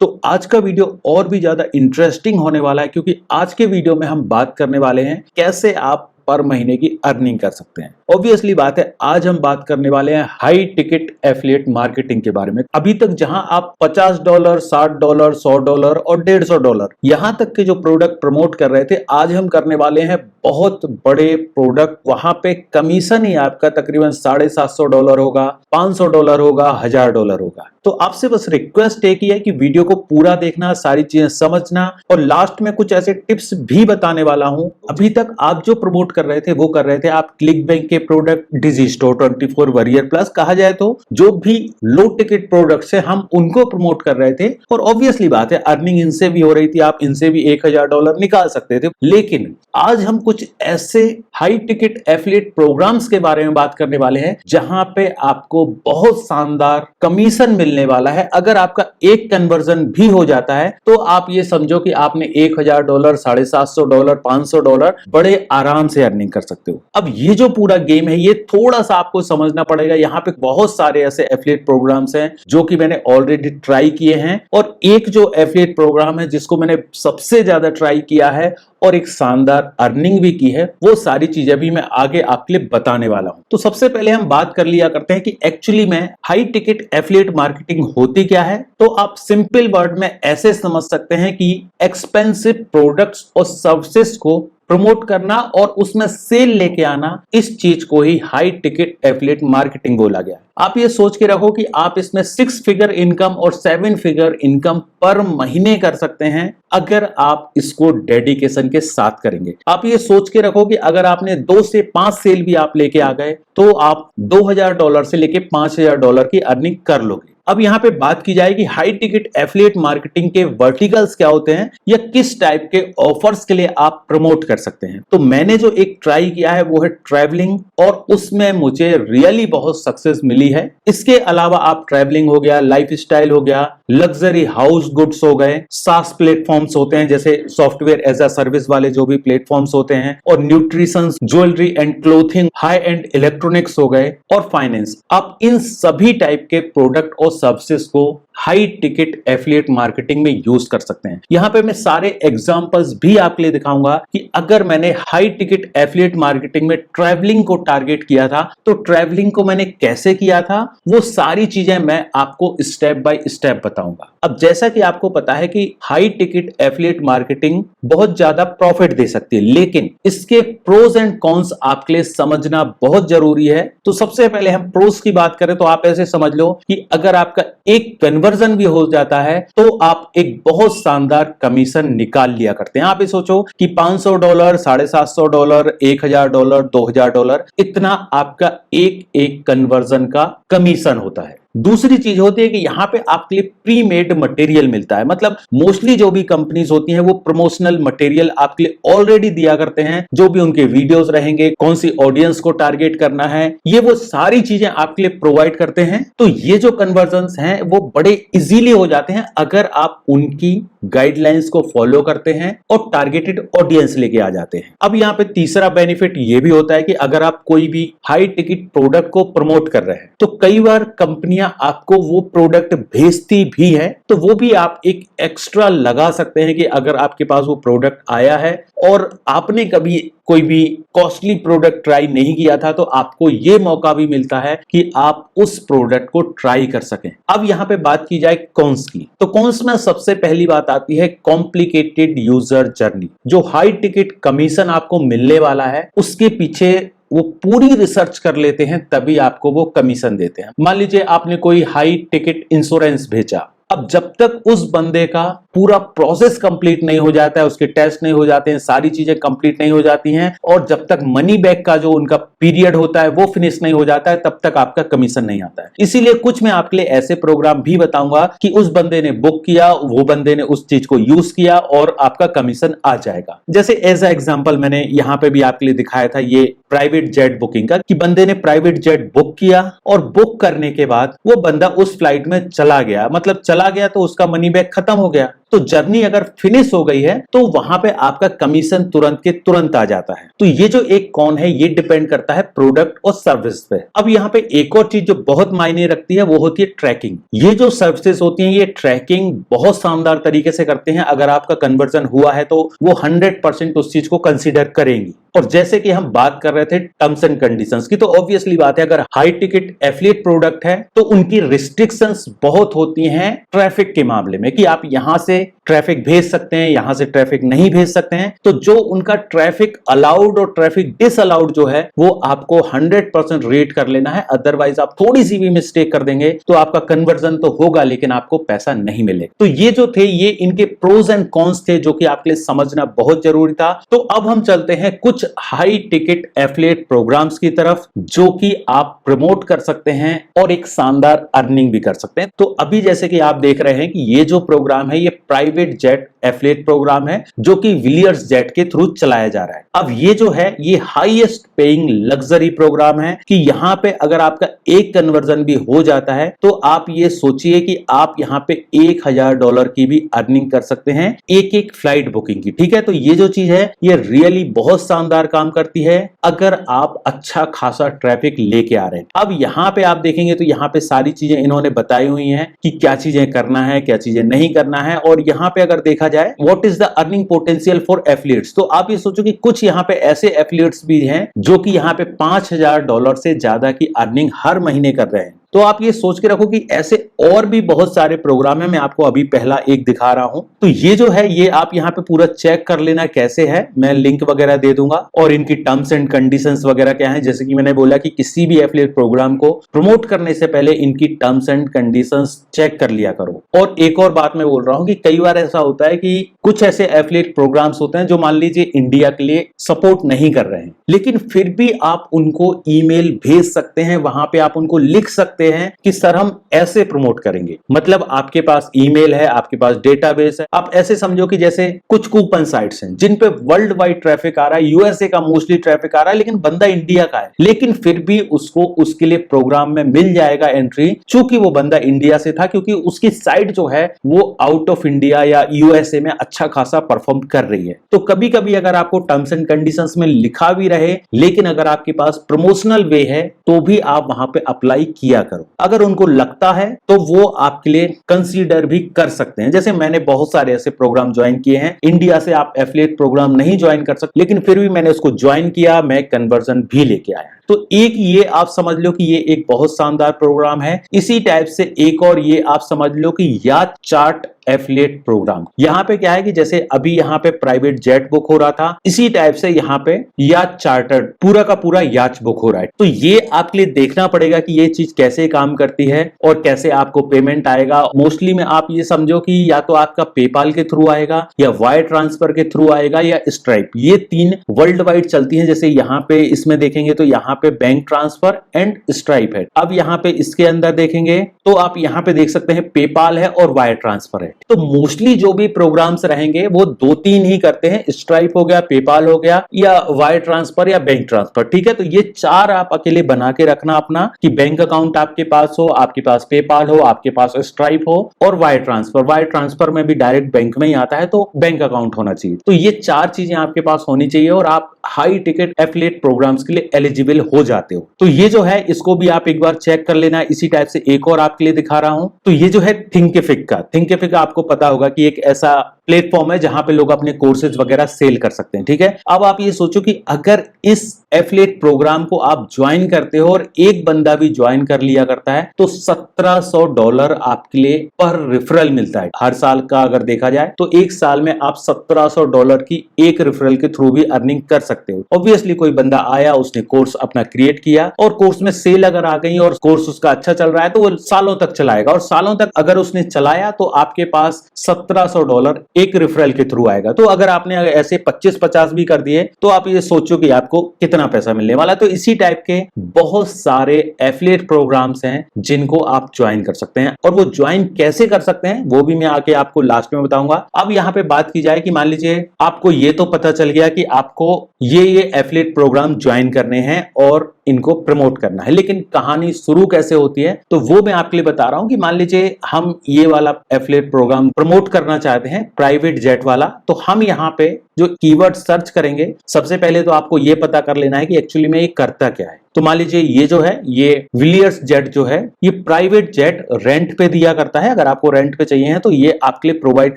तो आज का वीडियो और भी ज्यादा इंटरेस्टिंग होने वाला है, क्योंकि आज के वीडियो में हम बात करने वाले हैं कैसे आप पर महीने की अर्निंग कर सकते हैं। ऑब्वियसली बात है, आज हम बात करने वाले हैं हाई टिकट एफिलिएट मार्केटिंग के बारे में। अभी तक जहां आप $50, $60, $100 और $150 यहां तक के जो प्रोडक्ट प्रमोट कर रहे थे, आज हम करने वाले हैं बहुत बड़े प्रोडक्ट। वहां पे कमीशन ही आपका तकरीबन $750 होगा, $500 होगा, $1000 होगा। तो आपसे बस रिक्वेस्ट एक ही है कि वीडियो को पूरा देखना, सारी चीजें समझना, और लास्ट में कुछ ऐसे टिप्स भी बताने वाला हूं। अभी तक आप जो प्रमोट कर रहे थे वो कर रहे थे आप क्लिक बैंक के प्रोडक्ट, डिजिस्टोर 24, वॉरियर प्लस, कहा जाए तो जो भी लो टिकट प्रोडक्ट्स है हम उनको प्रमोट कर रहे थे। और ऑब्वियसली बात है, अर्निंग इनसे भी हो रही थी, आप इनसे भी $1000 निकाल सकते थे। लेकिन आज हम कुछ ऐसे हाई टिकट एफिलिएट प्रोग्राम्स के बारे में बात करने वाले हैं जहां पे आपको बहुत शानदार कमीशन मिलने वाला है। अगर आपका एक कन्वर्जन भी हो जाता है तो आप ये समझो कि आपने $1000, $750, $500 बड़े आराम से अर्निंग कर सकते हो। अब ये जो पूरा गेम है ये थोड़ा सा आपको समझना पड़ेगा। यहाँ पे बहुत सारे ऐसे एफिलिएट प्रोग्राम्स हैं जो कि मैंने ऑलरेडी ट्राई किए हैं, और एक जो एफिलिएट प्रोग्राम है जिसको मैंने सबसे ज्यादा ट्राई किया है और एक शानदार अर्निंग भी की है, वो सारी चीजें भी मैं आगे आपके लिए बताने वाला हूं। तो सबसे पहले हम बात कर लिया करते हैं कि एक्चुअली में हाई टिकट एफिलिएट मार्केटिंग होती क्या है। तो आप सिंपल वर्ड में ऐसे समझ सकते हैं कि एक्सपेंसिव प्रोडक्ट्स और सर्विसेज को प्रमोट करना और उसमें सेल लेके आना, इस चीज को ही हाई टिकट एफिलिएट मार्केटिंग बोला गया है। आप ये सोच के रखो कि आप इसमें 6 फिगर इनकम और 7 फिगर इनकम पर महीने कर सकते हैं अगर आप इसको डेडिकेशन के साथ करेंगे। आप ये सोच के रखो कि अगर आपने 2 से 5 सेल भी आप लेके आ गए तो आप $2000 से लेके $5000 की अर्निंग कर लोगे। अब यहाँ पे बात की जाए कि हाई टिकट एफिलिएट मार्केटिंग के वर्टिकल्स क्या होते हैं या किस टाइप के ऑफर्स के लिए आप प्रमोट कर सकते हैं। तो मैंने जो एक ट्राई किया है वो है ट्रैवलिंग, और उसमें मुझे रियली बहुत सक्सेस मिली है। इसके अलावा आप ट्रैवलिंग हो गया, लाइफस्टाइल हो गया, लग्जरी हाउस गुड्स हो गए, सास प्लेटफॉर्म्स होते हैं जैसे सॉफ्टवेयर एज अ सर्विस वाले जो भी प्लेटफॉर्म्स होते हैं, और nutrition, jewellery and clothing, high and electronics हो गए, और फाइनेंस। आप इन सभी टाइप के प्रोडक्ट और सर्विसेज को हाई टिकट एफिलिएट मार्केटिंग में यूज कर सकते हैं। यहां पे मैं सारे एग्जांपल्स भी आपके लिए दिखाऊंगा कि अगर मैंने हाई टिकट एफिलिएट मार्केटिंग में ट्रैवलिंग को टारगेट किया था तो ट्रैवलिंग को मैंने कैसे किया था, वो सारी चीजें मैं आपको स्टेप बाय स्टेप बताऊंगा। अब जैसा कि आपको पता है कि हाई टिकट एफिलिएट मार्केटिंग बहुत ज्यादा प्रॉफिट दे सकती है, लेकिन इसके प्रोज एंड कॉन्स आपके लिए समझना बहुत जरूरी है। तो सबसे पहले हम प्रोज की बात करें तो आप ऐसे समझ लो कि अगर आपका एक कन्वर्जन भी हो जाता है तो आप एक बहुत शानदार कमीशन निकाल लिया करते हैं। आप ये सोचो कि $500, $750, $1000, $2000, इतना आपका एक एक कन्वर्जन का कमीशन होता है। दूसरी चीज होती है कि यहां पे आपके लिए प्री मेड मटेरियल मिलता है। मतलब मोस्टली जो भी कंपनीज होती हैं वो प्रमोशनल मटेरियल आपके लिए ऑलरेडी दिया करते हैं, जो भी उनके वीडियोस रहेंगे, कौन सी ऑडियंस को टारगेट करना है, ये वो सारी चीजें आपके लिए प्रोवाइड करते हैं। तो ये जो कन्वर्जन्स हैं वो बड़े इजीली हो जाते हैं अगर आप उनकी गाइडलाइंस को फॉलो करते हैं और टारगेटेड ऑडियंस लेके आ जाते हैं। अब यहाँ पे तीसरा बेनिफिट ये भी होता है कि अगर आप कोई भी हाई टिकट प्रोडक्ट को प्रमोट कर रहे हैं तो कई बार कंपनियां आपको वो प्रोडक्ट भेजती भी है, तो वो भी आप एक एक्स्ट्रा लगा सकते हैं कि अगर आपके पास वो प्रोडक्ट आया है और आपने कभी कोई भी कॉस्टली प्रोडक्ट ट्राई नहीं किया था तो आपको ये मौका भी मिलता है कि आप उस प्रोडक्ट को ट्राई कर सकें। अब यहाँ पे बात की जाए कॉन्स की, तो कॉन्स में सबसे पहली बात आती है कॉम्प्लिकेटेड यूजर जर्नी। जो हाई टिकट कमीशन आपको मिलने वाला है उसके पीछे वो पूरी रिसर्च कर लेते हैं, तभी आपको वो कमीशन देते हैं। मान लीजिए आपने कोई हाई टिकट इंश्योरेंस भेजा, अब जब तक उस बंदे का पूरा प्रोसेस कंप्लीट नहीं हो जाता है, उसके टेस्ट नहीं हो जाते हैं, सारी चीजें कंप्लीट नहीं हो जाती हैं, और जब तक मनी बैक का जो उनका पीरियड होता है वो फिनिश नहीं हो जाता है, तब तक आपका कमीशन नहीं आता है। इसीलिए कुछ मैं आपके लिए ऐसे प्रोग्राम भी बताऊंगा कि उस बंदे ने बुक किया, वो बंदे ने उस चीज को यूज किया और आपका कमीशन आ जाएगा। जैसे एज अ एग्जांपल मैंने यहाँ पे भी आपके लिए दिखाया था ये प्राइवेट जेट बुकिंग का, कि बंदे ने प्राइवेट जेट बुक किया और बुक करने के बाद वो बंदा उस फ्लाइट में चला गया, मतलब चला गया तो उसका मनी बैक खत्म हो गया। तो जर्नी अगर फिनिश हो गई है तो वहां पे आपका कमीशन तुरंत के तुरंत आ जाता है। तो ये जो एक कौन है ये डिपेंड करता है प्रोडक्ट और सर्विस पे। अब यहाँ पे एक और चीज जो बहुत मायने रखती है वो होती है ट्रैकिंग। ये जो सर्विसेज होती हैं ये ट्रैकिंग बहुत शानदार तरीके से करते हैं। अगर आपका कन्वर्जन हुआ है तो वो 100% उस चीज को कंसीडर करेंगी। और जैसे कि हम बात कर रहे थे टर्म्स एंड कंडीशंस की, तो ऑब्वियसली बात है अगर हाई टिकट एफिलिएट प्रोडक्ट है तो उनकी रिस्ट्रिक्शंस बहुत होती हैं ट्रैफिक के मामले में, कि आप यहां से ट्रैफिक भेज सकते हैं, यहां से ट्रैफिक नहीं भेज सकते हैं। तो जो उनका ट्रैफिक अलाउड और ट्रैफिक डिसअलाउड जो है वो आपको 100% रेट कर लेना है, अदरवाइज आप थोड़ी सी भी मिस्टेक कर देंगे तो आपका कन्वर्जन तो होगा लेकिन आपको पैसा नहीं मिलेगा। तो ये जो थे ये इनके प्रोज एंड कॉन्स थे जो कि आपके लिए समझना बहुत जरूरी था। तो अब हम चलते हैं कुछ हाई टिकट एफिलिएट प्रोग्राम्स की तरफ जो कि आप प्रमोट कर सकते हैं और एक शानदार अर्निंग भी कर सकते हैं। तो अभी जैसे कि आप देख रहे हैं कि ये जो प्रोग्राम है ये प्राइवेट जेट एफिलिएट प्रोग्राम है जो कि विलियर्स जेट के थ्रू चलाया जा रहा है। अब ये जो है ये हाईएस्ट पेइंग लग्जरी प्रोग्राम है कि यहां पे अगर आपका एक कन्वर्जन भी हो जाता है तो आप ये सोचिए कि आप यहां पे $1000 की भी अर्निंग कर सकते हैं एक एक फ्लाइट बुकिंग की। ठीक है, तो ये जो चीज है ये रियली बहुत शानदार काम करती है अगर आप अच्छा खासा ट्रैफिक लेके आ रहे हैं। अब यहां पे आप देखेंगे तो यहां पे सारी चीजें इन्होंने बताई हुई हैं कि क्या चीजें करना है क्या चीजें नहीं करना है। और यहां पे अगर देखा जाए what is the earning potential for affiliates, तो आप ये सोचो कि कुछ यहां पे ऐसे एफिलिएट्स भी हैं जो कि यहां पे $5000 से ज्यादा की अर्निंग हर महीने कर रहे हैं। तो आप ये सोच के रखो कि ऐसे और भी बहुत सारे प्रोग्राम है। मैं आपको अभी पहला एक दिखा रहा हूं। तो ये जो है ये आप यहाँ पे पूरा चेक कर लेना कैसे है, मैं लिंक वगैरह दे दूंगा और इनकी टर्म्स एंड कंडीशंस वगैरह क्या है। जैसे कि मैंने बोला कि किसी भी एफिलिएट प्रोग्राम को प्रमोट करने से पहले इनकी टर्म्स एंड कंडीशंस चेक कर लिया करो। और एक और बात मैं बोल रहा हूं कि कई बार ऐसा होता है कि कुछ ऐसे एफिलिएट प्रोग्राम्स होते हैं जो मान लीजिए इंडिया के लिए सपोर्ट नहीं कर रहे हैं, लेकिन फिर भी आप उनको ईमेल भेज सकते हैं, वहां पे आप उनको लिख सकते हैं कि सर हम ऐसे प्रमोट करेंगे। मतलब आपके पास ईमेल है, आपके पास डेटाबेस है। आप ऐसे समझो कि जैसे कुछ कूपन साइट्स हैं जिन पे वर्ल्ड वाइड ट्रैफिक आ रहा है, यूएसए का मोस्टली ट्रैफिक आ रहा है लेकिन बंदा इंडिया का है, लेकिन फिर भी उसको उसके लिए प्रोग्राम में मिल जाएगा एंट्री, चूंकि वो बंदा इंडिया से था, क्योंकि उसकी साइट जो है वो आउट ऑफ इंडिया या यूएसए में अच्छा खासा परफॉर्म कर रही है। तो कभी कभी अगर आपको टर्म्स एंड कंडीशंस में लिखा भी रहे लेकिन अगर आपके पास प्रमोशनल वे है तो भी आप वहां पे अप्लाई किया करो। अगर उनको लगता है तो वो आपके लिए कंसीडर भी कर सकते हैं। जैसे मैंने बहुत सारे ऐसे प्रोग्राम ज्वाइन किए हैं, इंडिया से आप एफिलिएट प्रोग्राम नहीं ज्वाइन कर सकते लेकिन फिर भी मैंने उसको ज्वाइन किया, मैं कन्वर्जन भी लेके आया। तो एक ये आप समझ लो कि ये एक बहुत शानदार प्रोग्राम है। इसी टाइप से एक और ये आप समझ लो कि याच चार्ट एफिलिएट प्रोग्राम। यहाँ पे क्या है कि जैसे अभी यहाँ पे प्राइवेट जेट बुक हो रहा था, इसी टाइप से यहाँ पे याच चार्टर्ड पूरा का पूरा याच बुक हो रहा है। तो ये आपके लिए देखना पड़ेगा कि ये चीज कैसे काम करती है और कैसे आपको पेमेंट आएगा। मोस्टली में आप ये समझो कि या तो आपका पेपाल के थ्रू आएगा या वायर ट्रांसफर के थ्रू आएगा या स्ट्राइप, ये तीन वर्ल्ड वाइड चलती है। जैसे यहाँ पे इसमें देखेंगे तो यहाँ पे बैंक ट्रांसफर एंड स्ट्राइप है। अब यहाँ पे इसके अंदर देखेंगे तो आप यहाँ पे देख सकते हैं पेपाल है और वायर ट्रांसफर है। तो मोस्टली जो भी प्रोग्राम्स रहेंगे वो दो तीन ही करते हैं, स्ट्राइप हो गया, पेपाल हो गया या वायर ट्रांसफर या बैंक ट्रांसफर। ठीक है, तो ये चार आप अकेले बना के रखना अपना कि बैंक अकाउंट आपके पास हो, आपके पास पेपाल हो, आपके पास स्ट्राइप हो और वायर ट्रांसफर। वायर ट्रांसफर में भी डायरेक्ट बैंक में ही आता है तो बैंक अकाउंट होना चाहिए। तो ये चार चीजें आपके पास होनी चाहिए और आप हाई टिकट एफिलिएट प्रोग्राम्स के लिए एलिजिबल हो जाते हो। तो ये जो है इसको भी आप एक बार चेक कर लेना। इसी टाइप से एक और आपके लिए दिखा रहा हूं। तो ये जो है थिंकिफिक का, थिंकिफिक आपको पता होगा कि एक ऐसा प्लेटफॉर्म है जहां पे लोग अपने कोर्सेज वगैरह सेल कर सकते हैं। ठीक है, अब आप ये सोचो कि अगर इस एफिलिएट प्रोग्राम को आप ज्वाइन करते हो और एक बंदा भी ज्वाइन कर लिया करता है तो $1700 आपके लिए पर रेफरल मिलता है हर साल का। अगर देखा जाए तो एक साल में आप $1700 की एक रेफरल के थ्रू भी अर्निंग कर सकते हो। ऑब्वियसली कोई बंदा आया, उसने कोर्स अपना क्रिएट किया और कोर्स में सेल अगर आ गई और कोर्स उसका अच्छा चल रहा है तो वो सालों तक चलाएगा और सालों तक अगर उसने चलाया तो आपके पास $1700 एक रेफरल के थ्रू आएगा। तो अगर आपने ऐसे 25-50 भी कर दिए तो आप ये सोचो कि आपको कितना पैसा मिलने वाला है। तो इसी टाइप के बहुत सारे एफिलिएट प्रोग्राम्स हैं जिनको आप ज्वाइन कर सकते हैं और वो ज्वाइन कैसे कर सकते हैं वो भी मैं आके आपको लास्ट में बताऊंगा। अब यहाँ पे बात की जाए कि मान लीजिए आपको ये तो पता चल गया कि आपको ये एफिलिएट प्रोग्राम ज्वाइन करने हैं और इनको प्रमोट करना है। लेकिन कहानी शुरू कैसे होती है तो वो मैं आपके लिए बता रहा हूं कि मान लीजिए हम ये वाला एफिलिएट प्रोग्राम प्रमोट करना चाहते हैं, प्राइवेट जेट वाला, तो हम यहाँ पे जो कीवर्ड सर्च करेंगे, सबसे पहले तो आपको ये पता कर लेना है कि एक्चुअली में ये करता क्या है। तो मान लीजिए ये जो है, ये विलियर्स जेट जो है, ये प्राइवेट जेट रेंट पे दिया करता है। अगर आपको रेंट पे चाहिए है तो ये आपके लिए प्रोवाइड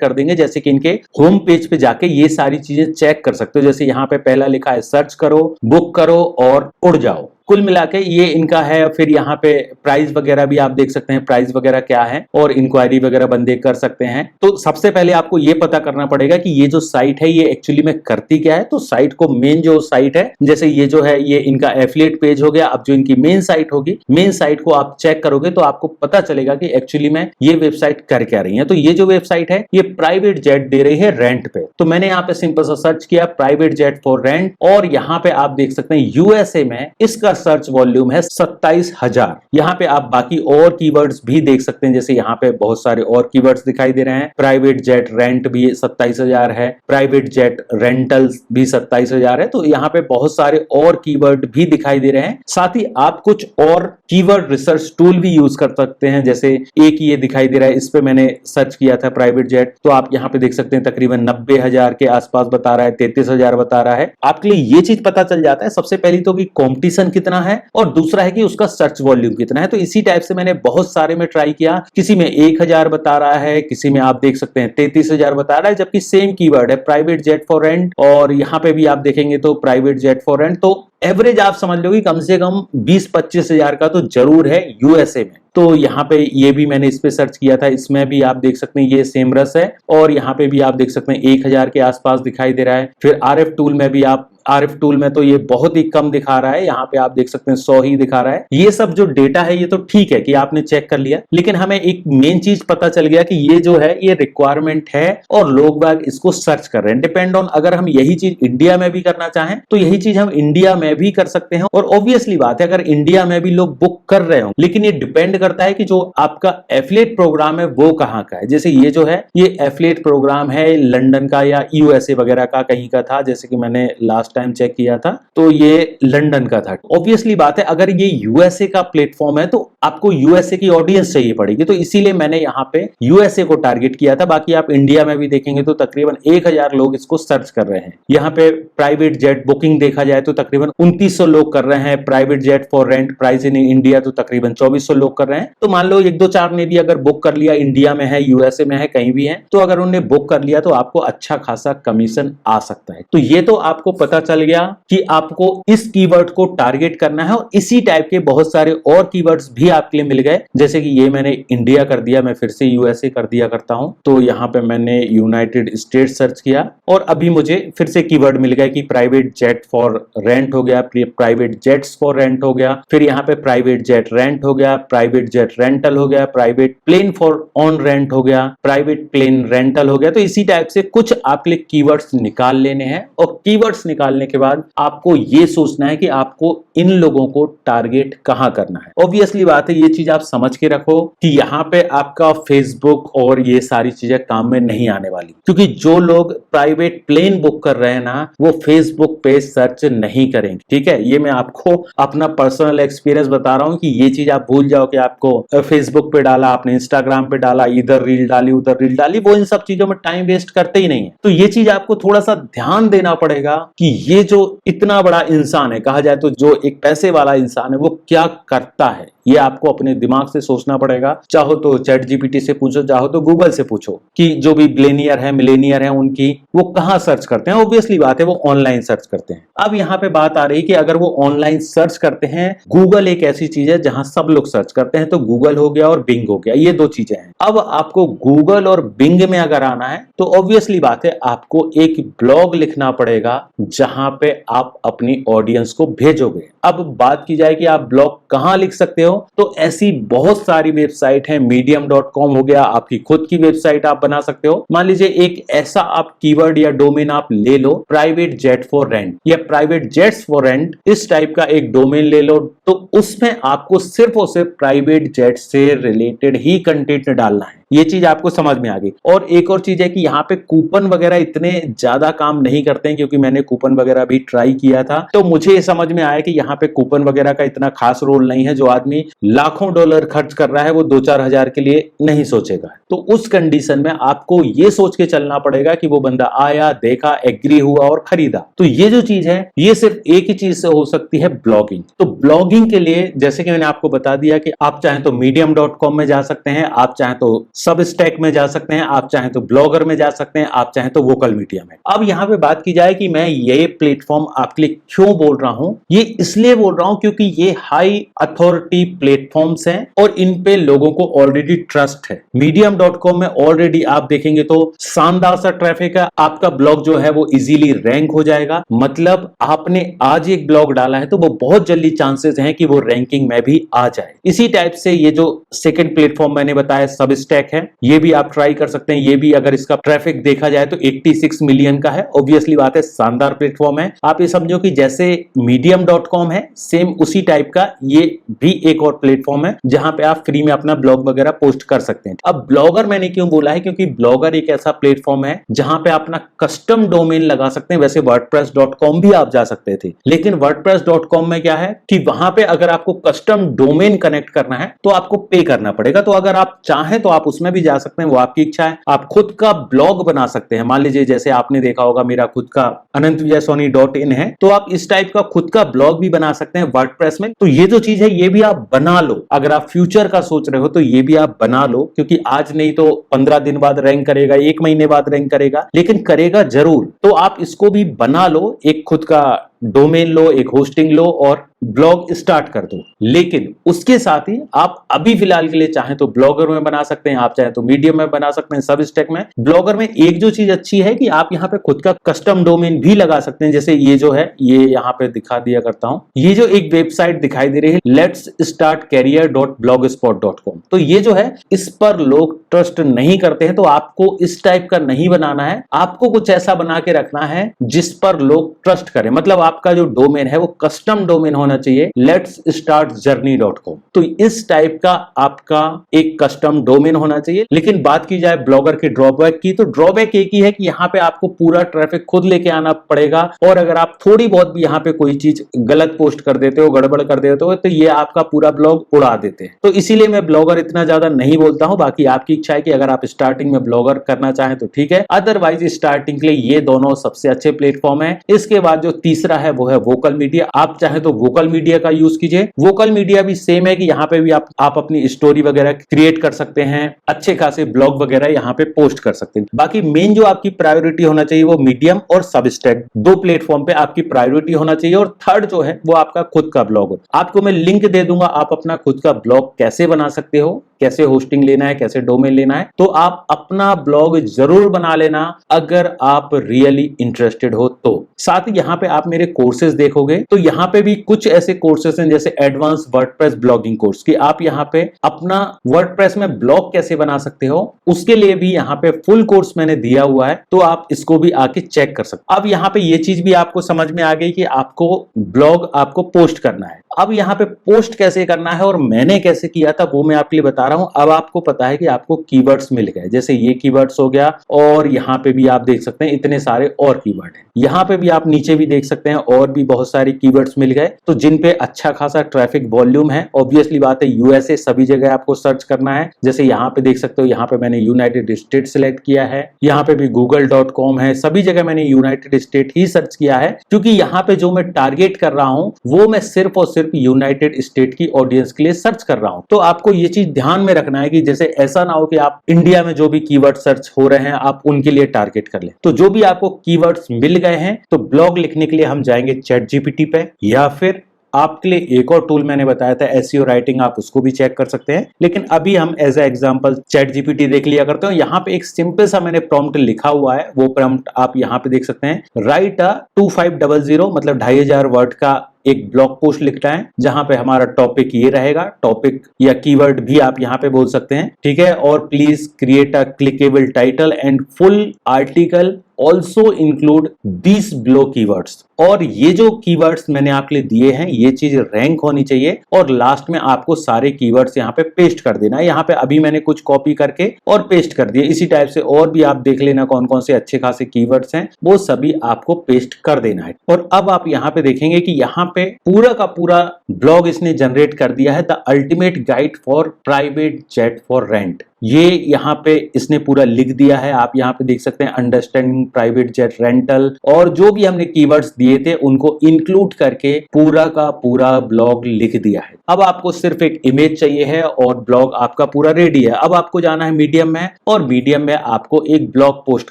कर देंगे, जैसे कि इनके होम पेज पे जाके ये सारी चीजें चेक कर सकते हो। जैसे यहाँ पे पहला लिखा है सर्च करो, बुक करो और उड़ जाओ। कुल मिला के ये इनका है। फिर यहाँ पे प्राइस वगैरह भी आप देख सकते हैं, प्राइस वगैरह क्या है, और इंक्वायरी वगैरह बंदे कर सकते हैं। तो सबसे पहले आपको ये पता करना पड़ेगा कि ये जो साइट है ये एक्चुअली में करती क्या है। तो साइट को मेन जो साइट है, जैसे ये जो है ये इनका एफिलिएट पेज हो गया। अब जो इनकी मेन साइट होगी, मेन साइट को आप चेक करोगे तो आपको पता चलेगा कि एक्चुअली में ये वेबसाइट कर क्या रही है। तो ये जो वेबसाइट है ये प्राइवेट जेट दे रही है रेंट पे। तो मैंने यहाँ पे सिंपल सा सर्च किया प्राइवेट जेट फॉर रेंट, और यहाँ पे आप देख सकते हैं यूएसए में इसका सर्च वॉल्यूम है 27,000। यहाँ पे आप बाकी और कीवर्ड्स भी देख सकते हैं, जैसे यहाँ पे बहुत सारे और कीवर्ड्स दिखाई दे रहे हैं। प्राइवेट जेट रेंट भी 27,000 है, प्राइवेट जेट रेंटल्स भी 27,000 है। तो यहाँ पे बहुत सारे और कीवर्ड भी दिखाई दे रहे हैं। साथ ही आप कुछ और कीवर्ड रिसर्च टूल भी यूज कर सकते हैं, जैसे एक ये दिखाई दे रहा है, इस पे मैंने सर्च किया था प्राइवेट जेट, तो आप यहाँ पे देख सकते हैं तकरीबन 90,000 के आसपास बता रहा है, 33,000 बता रहा है। आपके लिए ये चीज पता चल जाता है सबसे पहली तो कि कॉम्पिटिशन कितना है, और दूसरा है कि उसका सर्च वॉल्यूम कितना है। तो इसी टाइप से मैंने बहुत सारे में ट्राई किया, किसी में 1,000 बता रहा है, किसी में आप देख सकते हैं 33,000 बता रहा है, जबकि सेम कीवर्ड है प्राइवेट जेट फॉर रेंट, और यहाँ पे भी आप देखेंगे तो प्राइवेट जेट फॉर रेंट। तो एवरेज आप समझ लो कि कम से कम 20-25 हजार का तो जरूर है यूएसए में। तो यहाँ पे ये भी मैंने इस पे सर्च किया था, इसमें भी आप देख सकते हैं ये सेम रस है, और यहाँ पे भी आप देख सकते हैं 1,000 के आसपास दिखाई दे रहा है। फिर आरएफ टूल में भी आप, आरएफ टूल में तो ये बहुत ही कम दिखा रहा है, यहाँ पे आप देख सकते हैं 100 ही दिखा रहा है। ये सब जो डेटा है ये तो ठीक है कि आपने चेक कर लिया, लेकिन हमें एक मेन चीज पता चल गया कि ये जो है ये रिक्वायरमेंट है और लोग बाग इसको सर्च कर रहे हैं। डिपेंड ऑन, अगर हम यही चीज इंडिया में भी करना चाहें तो यही चीज हम इंडिया में भी कर सकते हैं। और ऑब्वियसली बात है अगर इंडिया में भी लोग बुक कर रहे हो, लेकिन ये डिपेंड करता है कि जो आपका एफिलिएट प्रोग्राम है वो कहाँ का है। जैसे ये जो है ये एफिलिएट प्रोग्राम है लंदन का या यूएसए वगैरह का कहीं का था, जैसे कि मैंने लास्ट टाइम चेक किया था तो ये लंदन का था। ऑब्वियसली बात है अगर ये यूएसए का प्लेटफॉर्म है तो आपको यूएसए की ऑडियंस चाहिए पड़ेगी, तो इसीलिए मैंने यहाँ पे यूएसए को टारगेट किया था। बाकी आप इंडिया में भी देखेंगे तो तकरीबन 1,000 लोग इसको सर्च कर रहे हैं। यहाँ पे प्राइवेट जेट बुकिंग देखा जाए तो तकरीबन 2,900 लोग कर रहे हैं। Private jet for rent price in India तो तकरीबन 2,400 लोग कर रहे हैं। तो मान लो 1-2-4 ने भी अगर बुक कर लिया, इंडिया में है, यूएसए में है, कहीं भी है, तो अगर उन्होंने बुक कर लिया तो आपको अच्छा खासा कमीशन आ सकता है। तो ये तो आपको पता चल गया कि आपको इस कीवर्ड को टारगेट करना है, और इसी टाइप के बहुत सारे और कीवर्ड्स भी आपके लिए मिल गए। जैसे कि ये मैंने इंडिया कर दिया, मैं फिर से यूएसए कर दिया करता हूं, तो यहाँ पे मैंने यूनाइटेड स्टेट सर्च किया और अभी मुझे फिर से कीवर्ड मिल गया कि प्राइवेट जेट फॉर रेंट हो गया, प्राइवेट जेट्स फॉर रेंट हो गया, फिर यहाँ पे प्राइवेट जेट रेंट हो गया, प्राइवेट जेट रेंटल हो गया, private plane for on rent हो गया, प्राइवेट प्लेन रेंटल हो गया। तो इसी टाइप से कुछ आपके लिए कीवर्ड्स निकाल लेने हैं, और कीवर्ड्स निकालने के बाद आपको ये सोचना है कि आपको इन लोगों को टारगेट कहां करना है। ऑब्वियसली बात है ये चीज आप समझ के रखो कि यहाँ पे आपका फेसबुक और ये सारी चीजें काम में नहीं आने वाली, क्योंकि जो लोग प्राइवेट प्लेन बुक कर रहे हैं ना वो फेसबुक पे सर्च नहीं करेंगे। ठीक है, ये मैं आपको अपना पर्सनल एक्सपीरियंस बता रहा हूँ कि ये चीज आप भूल जाओ कि आपको फेसबुक पे डाला, आपने इंस्टाग्राम पे डाला, इधर रील डाली उधर रील डाली, वो इन सब चीजों में टाइम वेस्ट करते ही नहीं है। तो ये चीज आपको थोड़ा सा ध्यान देना पड़ेगा कि ये जो इतना बड़ा इंसान है, कहा जाए तो जो एक पैसे वाला इंसान है, वो क्या करता है, ये आपको अपने दिमाग से सोचना पड़ेगा। चाहो तो चैट जीपीटी से पूछो, चाहो तो गूगल से पूछो कि जो भी बिलियनियर है, मिलेनियर है, उनकी वो कहाँ सर्च करते हैं। ऑब्वियसली बात है वो ऑनलाइन सर्च करते हैं। अब यहाँ पे बात आ रही कि अगर वो ऑनलाइन सर्च करते हैं, गूगल एक ऐसी चीज है जहां सब लोग सर्च करते हैं, तो गूगल हो गया और बिंग हो गया, ये दो चीजें हैं। अब आपको गूगल और बिंग में अगर आना है तो ऑब्वियसली बात है आपको एक ब्लॉग लिखना पड़ेगा जहां पे आप अपनी ऑडियंस को भेजोगे। अब बात की जाए कि आप ब्लॉग कहां लिख सकते हो, तो ऐसी बहुत सारी वेबसाइट है। medium.com हो गया, आपकी खुद की वेबसाइट आप बना सकते हो। मान लीजिए एक ऐसा आप कीवर्ड या डोमेन आप ले लो, प्राइवेट जेट फॉर रेंट या प्राइवेट जेट्स फॉर रेंट, इस टाइप का एक डोमेन ले लो, तो उसमें आपको सिर्फ और सिर्फ प्राइवेट जेट से रिलेटेड ही कंटेंट डालना है। ये चीज आपको समझ में आ गई। और एक और चीज है कि यहाँ पे कूपन वगैरह इतने ज्यादा काम नहीं करते हैं, क्योंकि मैंने कूपन वगैरह भी ट्राई किया था, तो मुझे ये समझ में आया कि यहाँ पे कूपन वगैरह का इतना खास रोल नहीं है। जो आदमी लाखों डॉलर खर्च कर रहा है वो 2-4 हजार के लिए नहीं सोचेगा। तो उस कंडीशन में आपको ये सोच के चलना पड़ेगा कि वो बंदा आया, देखा, एग्री हुआ और खरीदा। तो ये जो चीज है ये सिर्फ एक ही चीज से हो सकती है, ब्लॉगिंग। तो ब्लॉगिंग के लिए जैसे कि मैंने आपको बता दिया कि आप चाहें तो medium.com में जा सकते हैं, आप चाहें तो सबस्टैक में जा सकते हैं, आप चाहें तो ब्लॉगर में जा सकते हैं, आप चाहें तो वोकल मीडिया में। अब यहाँ पे बात की जाए कि मैं ये प्लेटफॉर्म आपके लिए क्यों बोल रहा हूं, ये इसलिए बोल रहा हूं क्योंकि ये हाई अथॉरिटी प्लेटफॉर्म्स हैं और इन पे लोगों को ऑलरेडी ट्रस्ट है। medium.com में ऑलरेडी आप देखेंगे तो शानदार सा ट्रैफिक है, आपका ब्लॉग जो है वो इजीली रैंक हो जाएगा। मतलब आपने आज एक ब्लॉग डाला है तो वो बहुत जल्दी चांसेस हैं कि वो रैंकिंग में भी आ जाए। इसी टाइप से ये जो सेकंड प्लेटफॉर्म मैंने बताया सबस्टैक है, ये भी आप ट्राई कर सकते हैं। ये भी अगर इसका ट्रैफिक देखा जाए तो 86 मिलियन का है। ऑब्वियसली बात है, शानदार प्लेटफॉर्म है। आप ये समझो कि जैसे medium.com है सेम उसी टाइप का ये भी एक और प्लेटफॉर्म है जहां पे आप फ्री में अपना ब्लॉग वगैरह पोस्ट कर सकते हैं। अब ब्लॉगर मैंने क्यों बोला है, क्योंकि ब्लॉगर एक ऐसा प्लेटफॉर्म है जहां पे अपना कस्टम डोमेन लगा सकते हैं। वैसे wordpress.com भी आप जा सकते थे, लेकिन wordpress.com में क्या है कि वहां पे अगर आपको कस्टम डोमेन कनेक्ट करना है तो आपको पे करना पड़ेगा। तो अगर आप चाहें तो आप उसमें भी जा सकते हैं, वो आपकी इच्छा है। आप खुद का ब्लॉग बना सकते हैं। मान लीजिए जैसे आपने देखा होगा मेरा खुद का anantvijaysoni.in है, तो आप इस टाइप का खुद का ब्लॉग भी बना सकते हैं वर्डप्रेस में। तो ये जो चीज है ये भी आप बना लो। अगर आप फ्यूचर का सोच रहे हो तो ये भी आप बना लो, क्योंकि आज नहीं तो 15 दिन बाद रैंक करेगा, 1 महीने बाद रैंक करेगा, लेकिन करेगा जरूर। तो आप इसको भी बना लो, एक खुद का डोमेन लो, एक होस्टिंग लो और ब्लॉग स्टार्ट कर दो। लेकिन उसके साथ ही आप अभी फिलहाल के लिए चाहें तो ब्लॉगर में बना सकते हैं, आप चाहें तो मीडियम में बना सकते हैं, सबस्टैक में। ब्लॉगर में एक जो चीज अच्छी है कि आप यहाँ पे खुद का कस्टम डोमेन भी लगा सकते हैं। जैसे ये जो है ये यहाँ पे दिखा दिया करता हूं, ये जो एक वेबसाइट दिखाई दे रही है letstartcareer.blogspot.com, तो ये जो है इस पर लोग ट्रस्ट नहीं करते हैं। तो आपको इस टाइप का नहीं बनाना है, आपको कुछ ऐसा बना के रखना है जिस पर लोग ट्रस्ट करें। मतलब आपका जो डोमेन है वो कस्टम डोमेन होना चाहिए, letstartjourney.com। तो इस टाइप का आपका एक कस्टम डोमेन होना चाहिए। लेकिन बात की जाए ब्लॉगर के ड्रॉबैक की, तो ड्रॉबैक एक ही है कि यहाँ पे आपको पूरा ट्रैफिक खुद लेके आना पड़ेगा, और अगर आप थोड़ी बहुत भी यहाँ पे कोई चीज गलत पोस्ट कर देते हो, गड़बड़ कर देते हो, तो ये आपका पूरा ब्लॉग उड़ा देते हैं। तो इसीलिए मैं ब्लॉगर इतना ज्यादा नहीं बोलता हूं। बाकी आपकी इच्छा है कि अगर आप स्टार्टिंग में ब्लॉगर करना चाहें तो ठीक है, अदरवाइज स्टार्टिंग के लिए ये दोनों सबसे अच्छे प्लेटफॉर्म है। इसके बाद जो तीसरा है वो है वोकल मीडिया। आप चाहे तो वोकल मीडिया का यूज कीजिए। वोकल मीडिया भी सेम है कि यहाँ पे भी आप अपनी स्टोरी वगैरह क्रिएट कर सकते हैं, अच्छे खासे ब्लॉग वगैरह यहाँ पे पोस्ट कर सकते हैं। बाकी मेन जो आपकी प्रायोरिटी होना चाहिए वो मीडियम और सबस्टैक, 2 प्लेटफॉर्म पे आपकी प्रायोरिटी होना चाहिए। और थर्ड जो है वो आपका खुद का ब्लॉग। आपको मैं लिंक दे दूंगा, आप अपना खुद का ब्लॉग कैसे बना सकते हो, कैसे होस्टिंग लेना है, कैसे डोमेन लेना है। तो आप अपना ब्लॉग जरूर बना लेना अगर आप रियली इंटरेस्टेड हो तो। साथ ही यहाँ पे आप मेरे कोर्सेज देखोगे तो यहाँ पे भी कुछ ऐसे कोर्सेज हैं जैसे एडवांस वर्डप्रेस ब्लॉगिंग कोर्स, कि आप यहाँ पे अपना वर्डप्रेस में ब्लॉग कैसे बना सकते हो, उसके लिए भी यहाँ पे फुल कोर्स मैंने दिया हुआ है। तो आप इसको भी आके चेक कर सकते। अब यहाँ पे ये चीज भी आपको समझ में आ गई कि आपको ब्लॉग आपको पोस्ट करना है। अब यहाँ पे पोस्ट कैसे करना है और मैंने कैसे किया था वो मैं आपके लिए बता रहा हूं। अब आपको पता है कि आपको कीवर्ड्स मिल गए, जैसे ये कीवर्ड्स हो गया, और यहाँ पे भी आप देख सकते हैं इतने सारे और कीवर्ड हैं। यहाँ पे भी आप नीचे भी देख सकते हैं और भी बहुत सारे कीवर्ड्स मिल गए, तो जिन पे अच्छा खासा ट्रैफिक वॉल्यूम है। ऑब्वियसली बात है यूएसए सभी जगह आपको सर्च करना है। जैसे यहाँ पे देख सकते हो, यहाँ पे मैंने यूनाइटेड स्टेट सिलेक्ट किया है, यहाँ पे भी google.com है, सभी जगह मैंने यूनाइटेड स्टेट ही सर्च किया है, क्योंकि यहाँ पे जो मैं टारगेट कर रहा हूँ वो मैं सिर्फ और सिर्फ यूनाइटेड स्टेट की ऑडियंस के लिए सर्च कर रहा हूं। तो आपको ये चीज ध्यान में रखना है कि जैसे ऐसा ना हो कि आप इंडिया में जो भी कीवर्ड सर्च हो रहे हैं आप उनके लिए टारगेट कर लें। तो जो भी आपको कीवर्ड्स मिल गए हैं, तो ब्लॉग लिखने के लिए हम जाएंगे ChatGPT पे, या फिर आपके लिए एक और टूल मैंने बताया था एसईओ राइटिंग, आप उसको भी चेक कर सकते हैं। लेकिन अभी हम एज ए एग्जांपल ChatGPT देख लिया करते हो। यहाँ पे एक सिंपल सा मैंने प्रॉम्प्ट लिखा हुआ है, वो प्रॉम्प्ट आप यहाँ पे देख सकते हैं। राइट 2500 मतलब 2500 वर्ड का एक ब्लॉग पोस्ट लिखना है जहां पे हमारा टॉपिक ये रहेगा, टॉपिक या कीवर्ड भी आप यहां पे बोल सकते हैं, ठीक है। और please create a clickable title and full article also include this blog keywords. और ये जो कीवर्ड्स मैंने आपके लिए दिए हैं ये चीज रैंक होनी चाहिए और लास्ट में आपको सारे कीवर्ड्स यहाँ पे पेस्ट कर देना है। यहाँ पे अभी मैंने कुछ कॉपी करके और पेस्ट कर दिए, इसी टाइप से और भी आप देख लेना कौन कौन से अच्छे खासे कीवर्ड्स हैं, वो सभी आपको पेस्ट कर देना है। और अब आप यहाँ पे देखेंगे कि यहाँ पे पूरा का पूरा ब्लॉग इसने जनरेट कर दिया है, the ultimate guide for private jet for rent. ये यहाँ पे इसने पूरा लिख दिया है, आप यहाँ पे देख सकते हैं अंडरस्टैंडिंग प्राइवेट जेट रेंटल, और जो भी हमने कीवर्ड्स दिए थे उनको इंक्लूड करके पूरा का पूरा ब्लॉग लिख दिया है। अब आपको सिर्फ एक इमेज चाहिए है और ब्लॉग आपका पूरा रेडी है। अब आपको जाना है मीडियम में और मीडियम में आपको एक ब्लॉग पोस्ट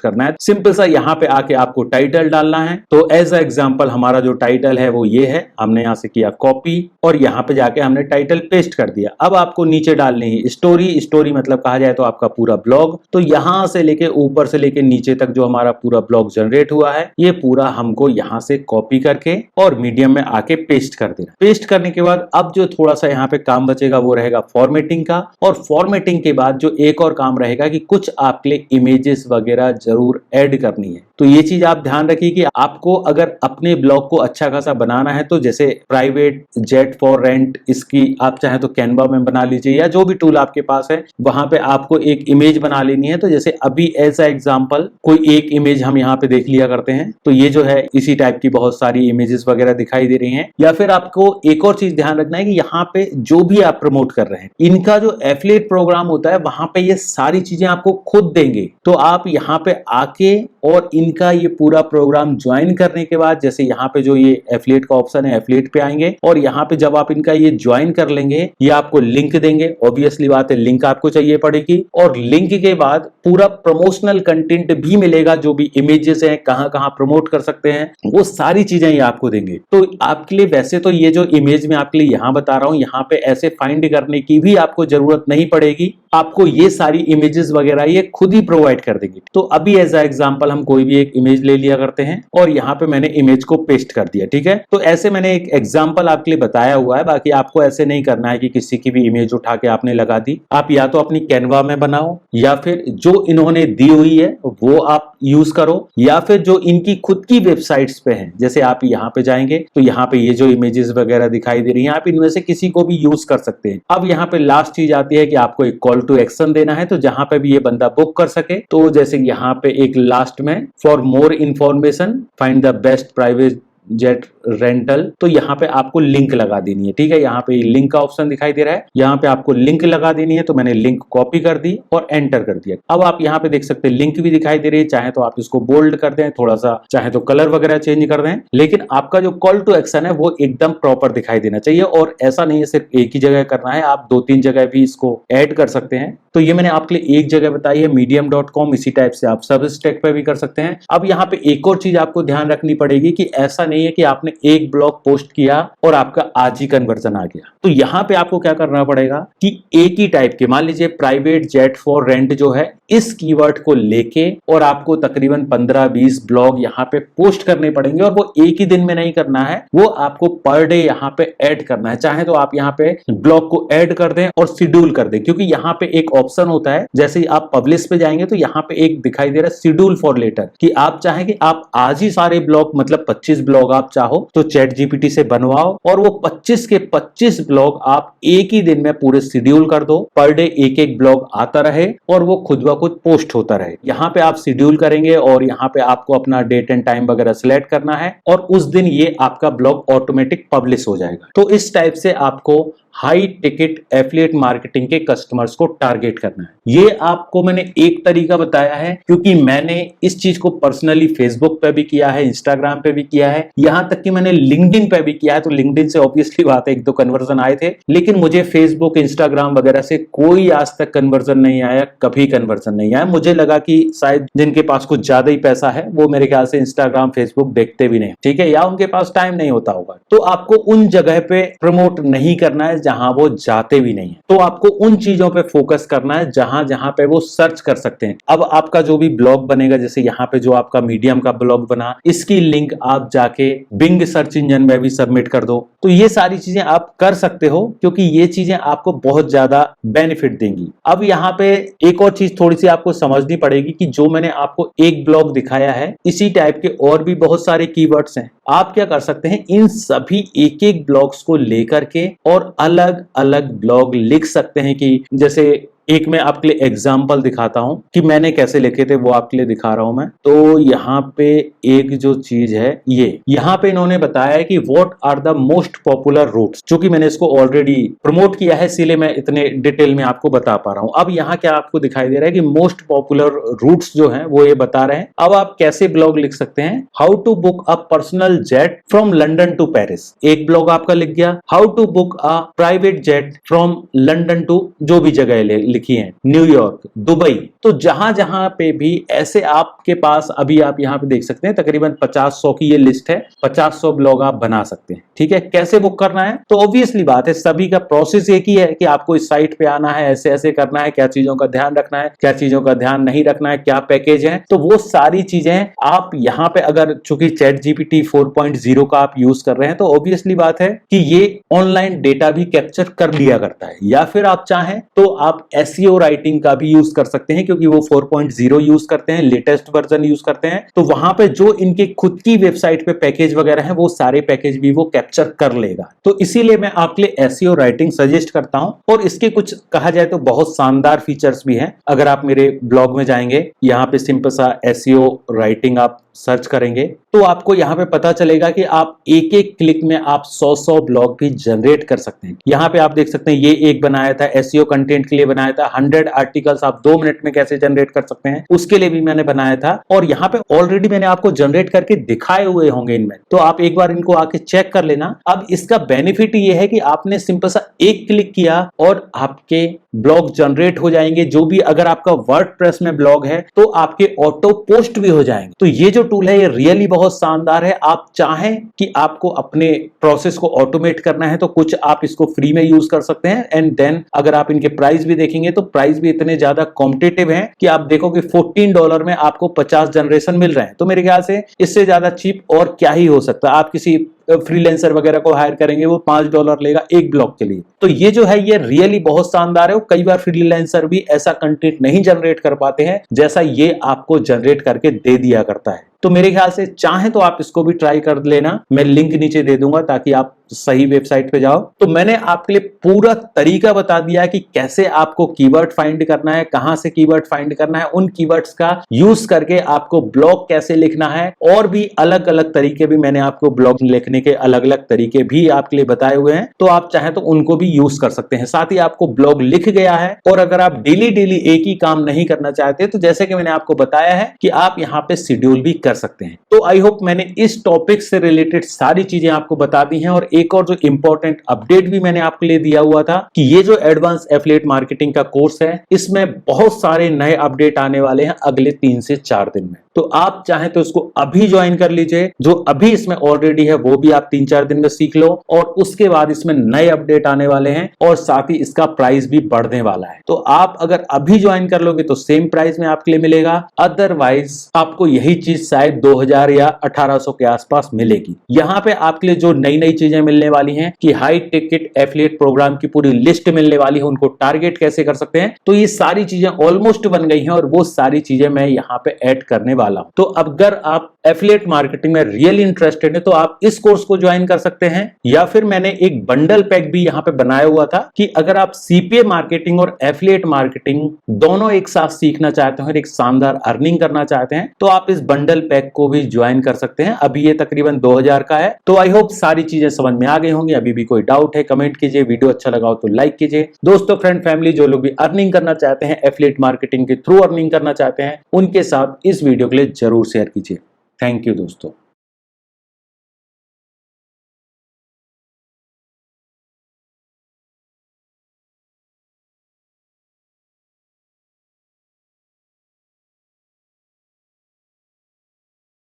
करना है। सिंपल सा यहाँ पे आके आपको टाइटल डालना है। तो एज अ एग्जांपल हमारा जो टाइटल है वो ये है, हमने यहाँ से किया कॉपी और यहाँ पे जाके हमने टाइटल पेस्ट कर दिया। अब आपको नीचे डालनी है स्टोरी, स्टोरी मतलब कहा जाए तो आपका पूरा ब्लॉग। तो यहाँ से लेके ऊपर से लेके नीचे तक जो हमारा पूरा ब्लॉग जनरेट हुआ है ये पूरा हमको यहाँ से कॉपी करके और मीडियम में आके पेस्ट कर देना। पेस्ट करने के बाद अब जो थोड़ा सा यहाँ पे काम बचेगा वो रहेगा फॉर्मेटिंग का, और फॉर्मेटिंग के बाद जो एक और काम रहेगा कि कुछ आपके लिए इमेजेस वगैरह जरूर ऐड करनी है। तो ये चीज आप ध्यान रखिए कि आपको अगर अपने ब्लॉग को अच्छा खासा बनाना है तो जैसे प्राइवेट जेट फॉर रेंट, इसकी आप चाहे तो कैनवा में बना लीजिए या जो भी टूल आपके पास है वहां पे आपको एक इमेज बना लेनी है। तो जैसे अभी एज अ एग्जांपल कोई एक इमेज हम यहाँ पे देख लिया करते हैं, तो ये जो है इसी टाइप की बहुत सारी इमेजेस वगैरह दिखाई दे रही हैं। या फिर आपको एक और चीज ध्यान रखना है कि यहाँ पे जो भी आप प्रमोट कर रहे हैं इनका जो एफिलिएट प्रोग्राम होता है वहां पे ये सारी चीजें आपको खुद देंगे। तो आप यहाँ पे आके और इनका ये पूरा प्रोग्राम ज्वाइन करने के बाद जैसे यहाँ पे जो ये एफिलिएट का ऑप्शन है एफिलिएट पे आएंगे और यहाँ पे जब आप इनका ये ज्वाइन कर लेंगे ये आपको लिंक देंगे। ऑब्वियसली बात है लिंक आपको चाहिए पड़ेगी और लिंक के बाद पूरा प्रमोशनल कंटेंट भी मिलेगा, जो भी इमेजेस हैं कहाँ कहाँ प्रमोट कर सकते हैं वो सारी चीजें ये आपको देंगे। तो आपके लिए वैसे तो ये जो इमेज में आपके लिए यहाँ बता रहा हूँ यहाँ पे ऐसे फाइंड करने की भी आपको जरूरत नहीं पड़ेगी, आपको ये सारी इमेजेस वगैरह ये खुद ही प्रोवाइड कर देंगे। तो अभी एज अ एग्जांपल हम कोई भी एक इमेज ले लिया करते हैं और यहाँ पे मैंने इमेज को पेस्ट कर दिया, ठीक है। तो ऐसे मैंने एक एग्जांपल आपके लिए बताया हुआ है, बाकी आपको ऐसे नहीं करना है कि किसी की भी इमेज उठा के आपने लगा दी। आप या तो अपनी कैनवा में बनाओ या फिर जो इन्होंने दी हुई है वो आप यूज करो, या फिर जो इनकी खुद की वेबसाइट्स पे है जैसे आप यहाँ पे जाएंगे तो यहाँ पे ये जो इमेजेस वगैरह दिखाई दे रही है आप इनमें से किसी को भी यूज कर सकते हैं। अब यहाँ पे लास्ट चीज आती है कि आपको एक कॉल टू एक्शन देना है, तो जहां पे भी ये बंदा बुक कर सके। तो जैसे यहाँ पे एक लास्ट में for more information find the best private jet rental, तो यहाँ पे आपको लिंक लगा देनी है, ठीक है। यहाँ पे लिंक का ऑप्शन दिखाई दे रहा है, यहाँ पे आपको लिंक लगा देनी है। तो मैंने लिंक कॉपी कर दी और एंटर कर दिया। अब आप यहाँ पे देख सकते हैं लिंक भी दिखाई दे रही है, चाहे तो आप इसको बोल्ड कर दें थोड़ा सा, चाहे तो कलर वगैरह चेंज कर दें, लेकिन आपका जो कॉल टू एक्शन है वो एकदम प्रॉपर दिखाई देना चाहिए। और ऐसा नहीं है सिर्फ एक ही जगह करना है, आप 2-3 जगह भी इसको ऐड कर सकते हैं। तो ये मैंने आपके लिए एक जगह बताई है medium.com, इसी टाइप से आप सबस्टैक पे भी कर सकते हैं। अब यहाँ पे एक और चीज आपको ध्यान रखनी पड़ेगी कि ऐसा नहीं है कि आपने एक ब्लॉग पोस्ट किया और आपका आज ही कन्वर्जन आ गया। तो यहाँ पे आपको क्या करना पड़ेगा कि एक ही टाइप के, मान लीजिए प्राइवेट जेट फॉर रेंट जो है इस कीवर्ड को लेके और आपको तकरीबन 15-20 ब्लॉग यहाँ पे पोस्ट करने पड़ेंगे। और वो एक ही दिन में नहीं करना है, वो आपको पर डे यहाँ पे ऐड करना है। चाहे तो आप यहाँ पे ब्लॉग को ऐड कर दें और शेड्यूल कर दें, क्योंकि यहाँ पे एक ऑप्शन होता है जैसे ही आप पब्लिश पे जाएंगे तो यहाँ पे एक दिखाई दे रहा है शेड्यूल फॉर लेटर, कि आप चाहें कि आप आज ही सारे ब्लॉग मतलब 25 ब्लॉग आप चाहो तो चैट जीपीटी से बनवाओ और वो 25 के 25 ब्लॉग आप एक ही दिन में पूरे शेड्यूल कर दो, पर डे एक एक ब्लॉग आता रहे और वो खुद ब खुद पोस्ट होता रहे। यहाँ पे आप शेड्यूल करेंगे और यहाँ पे आपको अपना डेट एंड टाइम वगैरह सिलेक्ट करना है और उस दिन ये आपका ब्लॉग ऑटोमेटिक पब्लिश हो जाएगा। तो इस टाइप से आपको हाई टिकट एफिलिएट मार्केटिंग के कस्टमर्स को टारगेट करना है। ये आपको मैंने एक तरीका बताया है क्योंकि मैंने इस चीज को पर्सनली फेसबुक पे भी किया है, इंस्टाग्राम पे भी किया है, यहां तक कि मैंने लिंक्डइन पे भी किया है। तो लिंक्डइन से ऑब्वियसली बात है 1-2 कन्वर्जन आए थे, लेकिन मुझे फेसबुक इंस्टाग्राम वगैरह से कोई आज तक कन्वर्जन नहीं आया, कभी कन्वर्जन नहीं आया। मुझे लगा कि शायद जिनके पास कुछ ज्यादा ही पैसा है वो मेरे ख्याल से इंस्टाग्राम फेसबुक देखते भी नहीं, ठीक है, या उनके पास टाइम नहीं होता होगा। तो आपको उन जगह पे प्रमोट नहीं करना है जहां वो जाते भी नहीं है। तो आपको उन चीजों पे फोकस करना है जहां जहां पे वो सर्च कर सकते हैं। अब आपका जो भी ब्लॉग बनेगा, जैसे यहाँ पे जो आपका मीडियम का ब्लॉग बना, इसकी लिंक आप जाके बिंग सर्च इंजन में भी सबमिट कर दो। तो ये सारी चीजें आप कर सकते हो क्योंकि ये चीजें आपको बहुत ज्यादा बेनिफिट देंगी। अब यहाँ पे एक और चीज थोड़ी सी आपको समझनी पड़ेगी कि जो मैंने आपको एक ब्लॉग दिखाया है, इसी टाइप के और भी बहुत सारे कीवर्ड्स हैं। आप क्या कर सकते हैं, इन सभी एक एक ब्लॉग्स को लेकर के और अलग अलग ब्लॉग लिख सकते हैं। कि जैसे एक मैं आपके लिए एग्जाम्पल दिखाता हूं कि मैंने कैसे लिखे थे, वो आपके लिए दिखा रहा हूं मैं। तो यहाँ पे एक जो चीज है, ये यहाँ पे इन्होंने बताया है कि what are the most popular routes, जो कि मैंने इसको ऑलरेडी प्रमोट किया है, इसीलिए मैं इतने डिटेल में आपको बता पा रहा हूं। अब यहाँ क्या आपको दिखाई दे रहा है कि मोस्ट पॉपुलर रूट्स जो है वो ये बता रहे हैं। अब आप कैसे ब्लॉग लिख सकते हैं, how to book a personal jet from London to Paris, एक ब्लॉग आपका लिख गया। How to book a private jet from London to जो भी जगह लिखी है, न्यूयॉर्क, दुबई। तो जहां जहां पे भी ऐसे आपके पास, अभी आप यहां पे देख सकते हैं तकरीबन 50-100 की ये लिस्ट है, 50-100 ब्लॉग आप बना सकते हैं। ठीक है, कैसे बुक करना है, तो ऑब्वियसली बात है सभी का प्रोसेस एक ही है कि आपको इस साइट पे आना है, ऐसे ऐसे करना है, क्या चीजों का ध्यान रखना है, क्या चीजों का ध्यान नहीं रखना है, क्या पैकेज है। तो वो सारी चीजें आप यहाँ पे, अगर चूंकि चैट जीपीटी 4.0 का आप यूज कर रहे हैं, तो ऑब्वियसली बात है कि ये ऑनलाइन डेटा भी कैप्चर कर लिया करता है। या फिर आप चाहें तो आप एसईओ राइटिंग का भी यूज कर सकते हैं, क्योंकि वो 4.0 यूज करते हैं, लेटेस्ट वर्जन यूज करते हैं। तो वहां पे जो इनके खुद की वेबसाइट पे पैकेज वगैरह है, वो सारे पैकेज भी वो कैप्चर कर लेगा। तो इसीलिए मैं आपके लिए एसईओ राइटिंग सजेस्ट करता हूं। और इसके कुछ कहा जाए तो बहुत शानदार फीचर्स भी हैं। अगर आप मेरे ब्लॉग में जाएंगे, यहाँ पे सिंपल सा एसईओ राइटिंग आप सर्च करेंगे, तो आपको यहाँ पे पता चलेगा कि आप एक एक क्लिक में आप 100 ब्लॉग भी जनरेट कर सकते हैं। यहाँ पे आप देख सकते हैं, ये एक बनाया था एसईओ कंटेंट के लिए बनाया था। 100 आर्टिकल्स आप 2 मिनट में कैसे जनरेट कर सकते हैं, उसके लिए भी मैंने बनाया था। और यहाँ पे ऑलरेडी मैंने आपको जनरेट करके दिखाए हुए होंगे इनमें, तो आप एक बार इनको आके चेक कर लेना। अब इसका बेनिफिट ये है कि आपने सिंपल सा एक क्लिक किया और आपके ब्लॉग जनरेट हो जाएंगे। जो भी, अगर आपका वर्डप्रेस में ब्लॉग है तो आपके ऑटो पोस्ट भी हो जाएंगे। तो ये जो टूल है ये रियली बहुत शानदार है। आप चाहें कि आपको अपने प्रोसेस को ऑटोमेट करना है तो कुछ आप इसको फ्री में यूज कर सकते हैं। एंड देन अगर आप इनके प्राइस भी देखेंगे तो प्राइस भी इतने ज्यादा कॉम्पिटिटिव हैं कि आप देखोगे $14 में आपको 50 जनरेशन मिल रहे हैं। तो मेरे ख्याल से इससे ज्यादा चीप और क्या ही हो सकता है। आप किसी फ्रीलांसर वगैरह को हायर करेंगे, वो $5 लेगा एक ब्लॉग के लिए। तो ये जो है ये रियली बहुत शानदार है। कई बार फ्रीलांसर भी ऐसा कंटेंट नहीं जनरेट कर पाते हैं जैसा ये आपको जनरेट करके दे दिया करता है। तो मेरे ख्याल से चाहे तो आप इसको भी ट्राई कर लेना, मैं लिंक नीचे दे दूंगा ताकि आप सही वेबसाइट पे जाओ। तो मैंने आपके लिए पूरा तरीका बता दिया है कि कैसे आपको कीवर्ड फाइंड करना है, कहां से कीवर्ड फाइंड करना है, उन कीवर्ड्स का यूज करके आपको ब्लॉग कैसे लिखना है, और भी अलग अलग तरीके भी मैंने आपको ब्लॉग लिखने के अलग अलग तरीके भी आपके लिए बताए हुए हैं। तो आप चाहे तो उनको भी यूज कर सकते हैं। साथ ही आपको ब्लॉग लिख गया है, और अगर आप डेली डेली एक ही काम नहीं करना चाहते तो जैसे कि मैंने आपको बताया है कि आप यहाँ पे शेड्यूल भी कर सकते हैं। तो आई होप मैंने इस टॉपिक से रिलेटेड सारी चीजें आपको बता दी हैं। और एक और जो इंपॉर्टेंट अपडेट भी मैंने आपके लिए दिया हुआ था कि ये जो एडवांस एफिलिएट मार्केटिंग का कोर्स है, इसमें बहुत सारे नए अपडेट आने वाले हैं अगले 3 से 4 दिन में। तो आप चाहें तो इसको अभी ज्वाइन कर लीजिए। जो अभी इसमें ऑलरेडी है वो भी आप 3-4 दिन में सीख लो, और उसके बाद इसमें नए अपडेट आने वाले हैं, और साथ ही इसका प्राइस भी बढ़ने वाला है। तो आप अगर अभी ज्वाइन कर लोगे तो सेम प्राइस में आपके लिए मिलेगा, अदरवाइज आपको यही चीज शायद 2000 या 1800 के आसपास मिलेगी। यहाँ पे आपके लिए जो नई नई चीजें मिलने वाली हैं कि हाई टिकट एफिलिएट प्रोग्राम की पूरी लिस्ट मिलने वाली है, उनको टारगेट कैसे कर सकते हैं। तो ये सारी चीजें ऑलमोस्ट बन गई हैं, और वो सारी चीजें मैं यहाँ पे ऐड करने वाला हूं। तो अगर आप एफिलिएट मार्केटिंग में रियली इंटरेस्टेड है तो आप इस कोर्स को ज्वाइन कर सकते हैं, या फिर मैंने एक बंडल पैक भी यहाँ पे बनाया हुआ था कि अगर आप सीपीए मार्केटिंग और एफिलिएट मार्केटिंग दोनों एक साथ सीखना चाहते हैं और एक शानदार अर्निंग करना चाहते हैं, तो आप इस बंडल पैक को भी ज्वाइन कर सकते हैं। अभी ये तकरीबन 2000 का है। तो आई होप सारी चीजें समझ में आ गई होंगी। अभी भी कोई डाउट है कमेंट कीजिए, वीडियो अच्छा लगा हो तो लाइक कीजिए। दोस्तों, फ्रेंड, फैमिली, जो लोग भी अर्निंग करना चाहते हैं, एफिलिएट मार्केटिंग के थ्रू अर्निंग करना चाहते हैं, उनके साथ इस वीडियो के लिए जरूर शेयर कीजिए। थैंक यू दोस्तों।